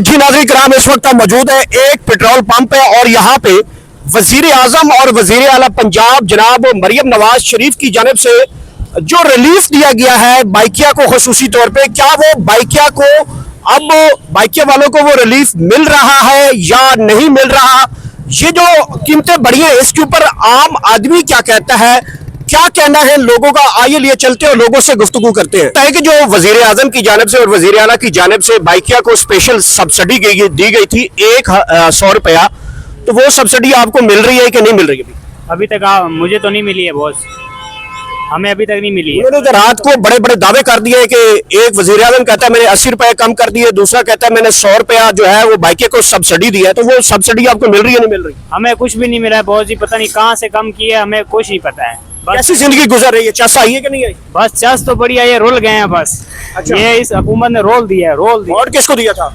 जी नाज़रीन किराम, इस वक्त हम मौजूद है एक पेट्रोल पंप है और यहाँ पे वजीर आजम और वजीर आला पंजाब जनाब मरियम नवाज शरीफ की जानिब से जो रिलीफ दिया गया है बाइकिया को खुसूसी तौर पे, क्या वो बाइकिया को अब बाइकिया वालों को वो रिलीफ मिल रहा है या नहीं मिल रहा? ये जो कीमतें बढ़ी हैं इसके ऊपर आम आदमी क्या कहता है, क्या कहना है लोगों का? आइए लिए चलते हैं और लोगों से गुफ्तगू करते हैं। है कि जो वजीर आजम की जानिब से और वजीर आला की जानिब से बाइकिया को स्पेशल सब्सिडी दी गई थी 100 रुपया, तो वो सब्सिडी आपको मिल रही है कि नहीं मिल रही है? अभी तक मुझे तो नहीं मिली है बॉस, हमें अभी तक नहीं मिली है। उन्होंने तो रात को बड़े बड़े दावे कर दिए कि एक वजीर आजम कहता है मैंने 80 रुपए कम कर दिए, दूसरा कहता है मैंने 100 रुपया जो है वो बाइकिया को सब्सिडी दी है, तो वो सब्सिडी आपको मिल रही है नहीं मिल रही? हमें कुछ भी नहीं मिला है बॉस जी, पता नहीं कहाँ से कम किया, हमें कुछ नहीं पता है। कैसी जिंदगी गुजर रही है? चस आई है कि नहीं आई? बस चस तो बढ़िया, ये रोल गए हैं बस। अच्छा। ये इस हुकूमत ने रोल दिया है, रोल दिया। वोट किसको दिया था?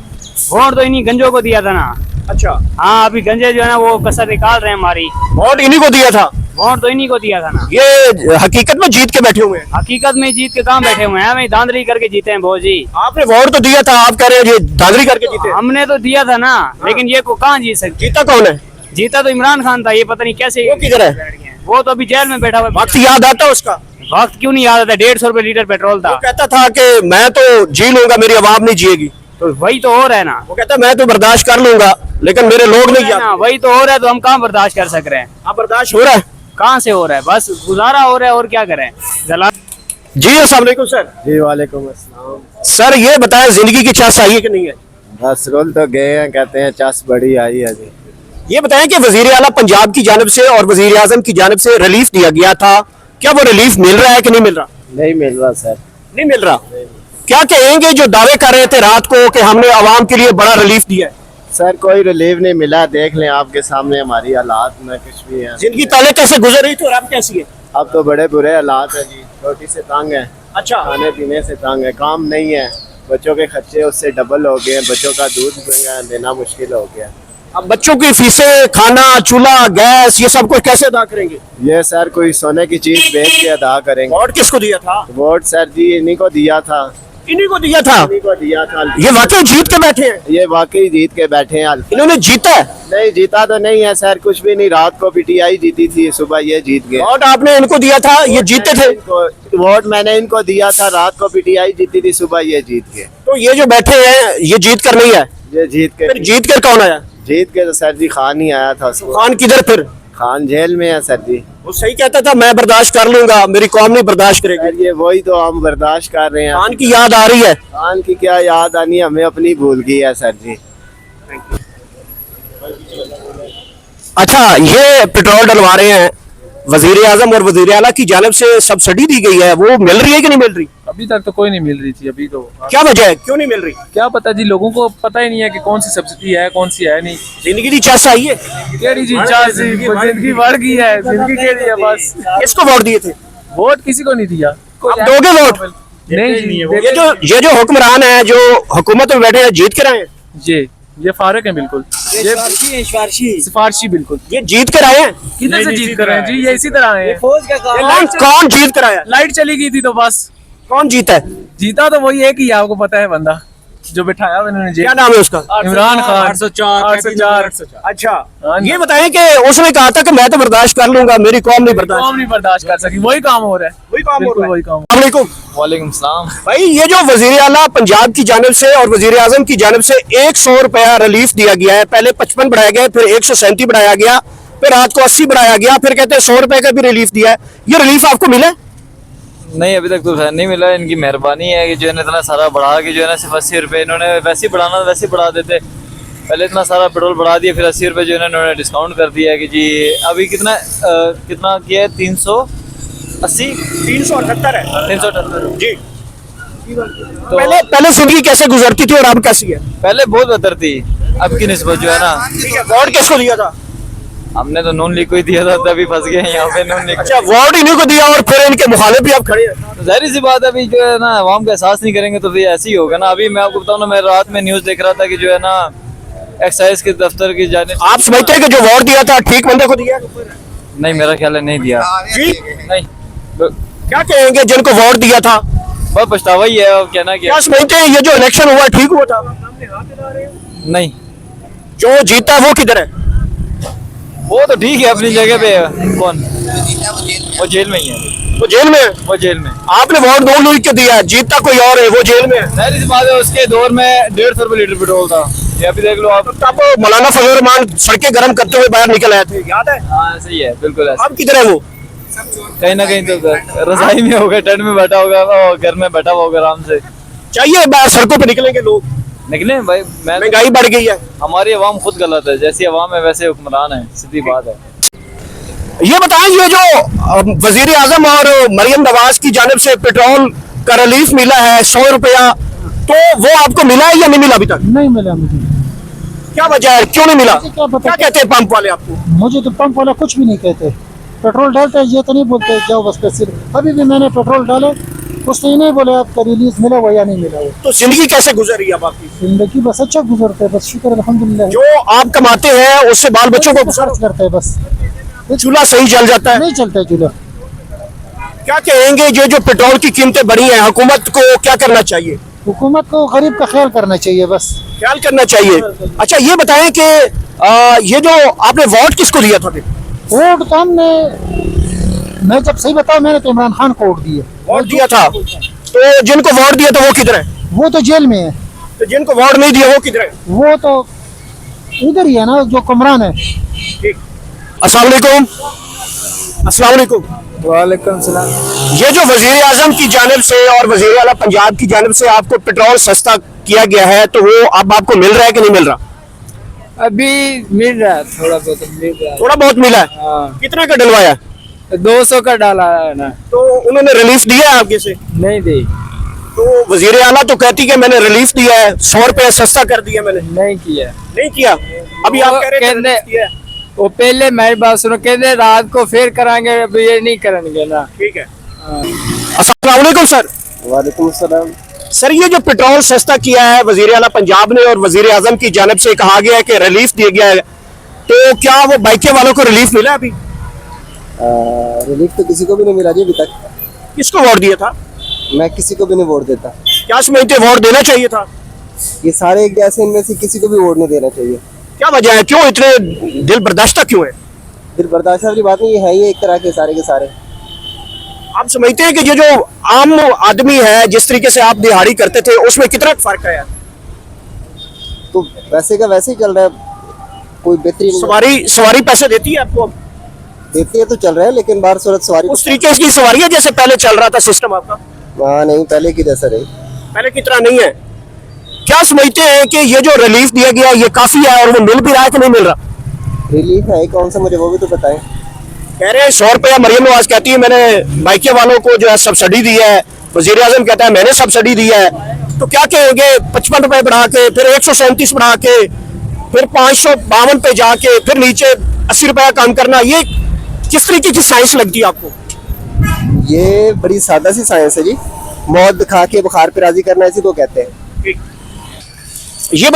वोट तो इन्हीं गंजों को दिया था ना। अच्छा, हाँ, अभी गंजे जो है ना वो कसर निकाल रहे हैं हमारी। वोट इन्हीं को दिया था? वोट तो इन्हीं को दिया था ना। ये हकीकत में जीत के बैठे हुए हैं? हकीकत में जीत के कहाँ बैठे हुए हैं, हमें धांधली करके जीते हैं बॉस जी। आपने वोट तो दिया था, आप कह रहे हैं ये धांधली करके जीते? हमने तो दिया था ना, लेकिन ये को कहाँ जीत सकते। जीता कौन है? जीता तो इमरान खान था, ये पता नहीं कैसे। वो किधर है? वो तो अभी जेल में बैठा हुआ है। वक्त याद आता है उसका? वक्त क्यों नहीं याद आता? 150 रुपए लीटर पेट्रोल था। वो कहता था कि मैं तो जी लूंगा, मेरी आवाम नहीं जिएगी। तो वही तो हो रहा है ना। वो कहता मैं तो बर्दाश्त कर लूंगा लेकिन मेरे लोग नहीं ना, जाते। वही तो हो रहा है, तो हम कहाँ बर्दाश्त कर सक रहे हैं? आप बर्दाश्त हो रहा है? कहाँ से हो रहा है? बस गुजारा हो रहा है, और क्या करें। जला जी अस्सलाम वालेकुम सर। जी वालेकुम अस्सलाम। सर ये बताएं जिंदगी की चास आई है कि नहीं है? बस रोल तो गए हैं, कहते हैं चास बड़ी आई है जी। ये बताएं कि वजीर आला पंजाब की जानिब से और वजीर आजम की जानिब से रिलीफ दिया गया था, क्या वो रिलीफ मिल रहा है कि नहीं मिल रहा? नहीं मिल रहा सर। नहीं मिल रहा। क्या कहेंगे जो दावे कर रहे थे रात को कि हमने आवाम के लिए बड़ा रिलीफ दिया है? सर कोई रिलीफ नहीं मिला, देख लें आपके सामने हमारी हालात में कुछ भी है। जिंदगी पहले कैसे गुजर रही थी और अब कैसी है? अब तो बड़े बुरे हालात है जी, रोटी से तंग है, अच्छा, खाने पीने से तंग है, काम नहीं है, बच्चों के खर्चे उससे डबल हो गए हैं, बच्चों का दूध देना मुश्किल हो गया। अब बच्चों की फीसें, खाना, चूल्हा, गैस, ये सब कुछ कैसे अदा करेंगे? ये सर कोई सोने की चीज बेच के अदा करेंगे। वोट किसको दिया था? वोट सर जी इन्हीं को दिया था। इन्हीं को दिया था? इन्हीं को दिया था। ये वाकई जीत के बैठे हैं? ये वाकई जीत के बैठे हैं। इन्होंने जीता है? नहीं जीता तो नहीं है सर, कुछ भी नहीं। रात को पीटीआई जीती थी, सुबह ये जीत गए। वोट आपने इनको दिया था, ये जीते थे? वोट मैंने इनको दिया था, रात को पीटीआई जीती थी, सुबह ये जीत गए। तो ये जो बैठे हैं ये जीत कर नहीं है? ये जीत के। फिर जीत कर कौन आया? जीत के तो सर जी खान ही आया था। खान किधर? फिर खान जेल में है सर जी। वो सही कहता था मैं बर्दाश्त कर लूंगा, मेरी कौम नहीं बर्दाश्त करेगी। सर ये वही तो हम बर्दाश्त कर रहे हैं। खान की याद आ रही है? खान की क्या याद आनी, हमें अपनी भूल गई है सर जी। अच्छा, ये पेट्रोल डलवा रहे हैं, वजीर आजम और वजीर आला की जानिब से सब्सिडी दी गई है, वो मिल रही है कि नहीं मिल रही? अभी तक तो कोई नहीं मिल रही थी। अभी तो क्या वजह है, क्यों नहीं मिल रही? क्या पता जी, लोगों को पता ही नहीं है कि कौन सी सब्सिडी है कौन सी है नहीं। जिंदगी की चास आई है? केड़ी जी चाह जिंदगी बढ़ गई है, जिंदगी के लिए बस। किसको वोट दिए थे? वोट किसी को नहीं दिया। अब दोगे वोट? नहीं जी, ये जो हुक्मरान है जो हुकूमत में बैठे हैं जीत कर आए हैं? ये फारक है बिल्कुल, ये सिफारशी बिल्कुल। ये जीत कर आए हैं? किधर से जीत कर रहे हैं जी? ये इसी तरह है। कौन जीत कर आया? लाइट चली गई थी तो बस। कौन जीता है? जीता तो वही एक ही है, आपको पता है, बंदा जो बिठाया उन्होंने क्या जेल। नाम है उसका? इमरान खान। 804। अच्छा, हाँ जी। ये बताएं कि उसने कहा था कि मैं तो बर्दाश्त कर लूंगा, मेरी कौम नहीं बर्दाश्त। कौम नहीं बर्दाश्त कर सकी, वही काम हो रहा है। वही काम हो बिल्कुल रहा है। वही काम। अस्सलाम वालेकुम। वालेकुम सलाम। भाई ये जो वजीर आला पंजाब की जानिब से और वजीर आजम की जानिब से 100 रुपया रिलीफ दिया गया है, पहले 55 बढ़ाया गया, फिर 137 बढ़ाया गया, फिर रात को 80 बढ़ाया गया, फिर कहते हैं 100 रुपए का भी रिलीफ दिया है, ये रिलीफ आपको मिला? नहीं अभी तक तो खैर नहीं मिला। इनकी मेहरबानी है कि जो है ना इतना सारा बढ़ा के जो है ना सिर्फ 80 रुपये इन्होंने वैसे ही बढ़ाना वैसे ही बढ़ा देते। पहले इतना सारा पेट्रोल बढ़ा दिया, फिर 80 रुपये जो है ना इन्होंने डिस्काउंट कर दिया है कि जी अभी कितना किया है? 380 378 है। 378 जी। तो पहले जिंदगी कैसे गुजरती थी और अब कैसी है? पहले बहुत बेहतर थी, अब की निस्बत जो है ना। वोट किसको दिया था? हमने तो नून लीग को ही दिया था, तभी फंस गए हैं यहाँ पे नून लीग। अच्छा, वोट इन्हीं को दिया और फिर इनके मुखालिफ भी आप खड़े हैं। तो जाहिर सी बात है, अभी जो है ना आवाम का एहसास नहीं करेंगे तो फिर ऐसे ही होगा ना। अभी मैं आपको बताऊँ ना, मैं रात में न्यूज़ देख रहा था कि जो है ना एक्साइज के दफ्तर की जानिब। आप समझते हैं कि जो वोट दिया था ठीक बंदे को दिया? नहीं, मेरा ख्याल है नहीं दिया। नहीं, क्या कहेंगे जिनको वोट दिया था? बहुत पछतावा ही है। अब कहना क्या समझते हैं ये जो इलेक्शन हुआ ठीक हुआ था? नहीं, जो जीता है वो किधर है? वो तो ठीक है अपनी जगह पे है। कौन? वो जेल में ही है। वो जेल में है। वो जेल में। आपने वोट दो लोग के दिया, जीता कोई और है, वो जेल में है। जाहिर सी बात है, उसके दौर में 150 रुपए लीटर पेट्रोल था। ये अभी देख लो आप। तब मौलाना फजल रहमान सड़कें गर्म करते हुए बाहर निकल आए थे, याद है? हाँ सही है, बिल्कुल ऐसा। अब किधर है वो? कहीं ना कहीं तो रजाई में होगा, टेंट में बैठा होगा, और घर में बैठा हुआ होगा आराम से। चाहिए बाहर सड़कों पे निकलेंगे लोग, निकले भाई। मैं महंगाई बढ़ गई है। हमारी अवाम खुद गलत है, जैसी अवाम है वैसे हुक्मरान है, सीधी बात है। ये बताएं, ये जो वजीर आजम और मरियम नवाज की जानिब से पेट्रोल का रिलीफ मिला है 100 रुपया, तो वो आपको मिला है या नहीं मिला अभी तक? नहीं मिला मुझे। क्या वजह है, क्यों नहीं मिला? क्या पता? क्या कहते हैं पंप वाले आपको? मुझे तो पंप वाला कुछ भी नहीं कहते। पेट्रोल डालते हैं ये तो नहीं बोलते जाओ बस पैसे। अभी भी मैंने पेट्रोल डाला, उसने ही नहीं बोले आपका रिलीज मिला हुआ या नहीं मिला हुआ। तो जिंदगी कैसे गुजर रही है अब आपकी? जिंदगी बस अच्छा गुजरते है, बस शुक्र अल्हम्दुलिल्लाह। जो आप कमाते हैं उससे बाल बच्चों को खर्च करते हैं बस, चूल्हा सही जल जाता है। नहीं चलता है चूल्हा। क्या कहेंगे, जो पेट्रोल की कीमतें बढ़ी हैं, हुकूमत को क्या करना चाहिए? हुकूमत को गरीब का ख्याल करना चाहिए बस। ख्याल करना चाहिए। अच्छा ये बताएं कि ये जो आपने वोट किसको दिया था? वोट तो हमने, मैं जब सही बताऊं, मैंने तो इमरान खान को वोट दिया। वोट दिया था, तो जिनको वोट दिया था वो किधर है? वो तो जेल में है। तो जिनको वोट नहीं दिया वो किधर है? वो तो इधर ही है ना, जो कुमरान है। अस्सलाम वालेकुम। अस्सलाम वालेकुम। वालेकुम सलाम। ये जो वजीर आजम की जानिब से और वजीर आला पंजाब की जानिब से आपको पेट्रोल सस्ता किया गया है, तो वो अब आपको मिल रहा है कि नहीं मिल रहा? अभी मिल रहा है, थोड़ा बहुत मिल रहा है। थोड़ा बहुत मिला है। हाँ, कितने का डलवाया? 200 का डाला है ना। तो उन्होंने रिलीफ दिया है आपके से? नहीं दी। तो वजीर आला तो कहती कि मैंने रिलीफ दिया है, 100 रुपया सस्ता कर दिया मैंने। नहीं किया। नहीं किया। अभी आप वो कह रहे थे कहने- रिलीफ दिया है। वो पहले मेरी बात सुनो, कहते रात को फिर कराएंगे, अभी ये नहीं करेंगे ना। ठीक है। अस्सलाम वालेकुम सर। वालेकुम सलाम। सर ये जो पेट्रोल सस्ता किया है वजीर आला पंजाब ने और वजीर आजम की जानिब से कहा गया है कि रिलीफ दिया गया है, तो क्या वो बाइक वालों को रिलीफ मिला अभी? रिलीफ तो किसी को भी नहीं मिला जी अभी तक। किसको वोट दिया था? मैं किसी को भी नहीं वोट देता। क्या समझते वोट देना चाहिए था? ये सारे एक जैसे, इनमें से किसी को भी वोट नहीं देना चाहिए। क्या वजह है, क्यों इतने दिल बर्दाश्त क्यों है? फिर बर्दाश्त वाली बात नहीं, ये है ही एक तरह के सारे। आप समझते हैं कि ये जो आम आदमी है, जिस तरीके से आप दिहाड़ी करते थे, उसमें कितना फर्क है? तो वैसे का वैसे ही चल रहा है, कोई बेहतरीन सवारी पैसे देती है आपको? देती है तो चल रहा है, लेकिन बाहर सूरत सवारी उस तरीके की सवारी है जैसे पहले चल रहा था सिस्टम आपका? वहाँ नहीं, पहले की जैसा रही। पहले की तरह नहीं है। क्या समझते हैं कि ये जो रिलीफ दिया गया ये काफी है और वो मिल भी रहा है कि नहीं मिल रहा? रिलीफ है कौन सा, मुझे वो भी तो बताएं। कह रहे हैं 100 रुपया, मरियम नवाज कहती है मैंने बाइके वालों को जो है सब्सिडी दी है, वजीर आजम कहता है मैंने सब्सिडी दी है, तो क्या कहेंगे 55 रुपए बढ़ा के, फिर 137 बढ़ा के, फिर 552 पे जाके, फिर नीचे 80 रुपया कम करना, ये किस तरीके की साइंस लगती है आपको? ये बड़ी सादा सी साइंस है जी। मौत दिखा के बुखार पे राजी करना, इसी को कहते हैं। ये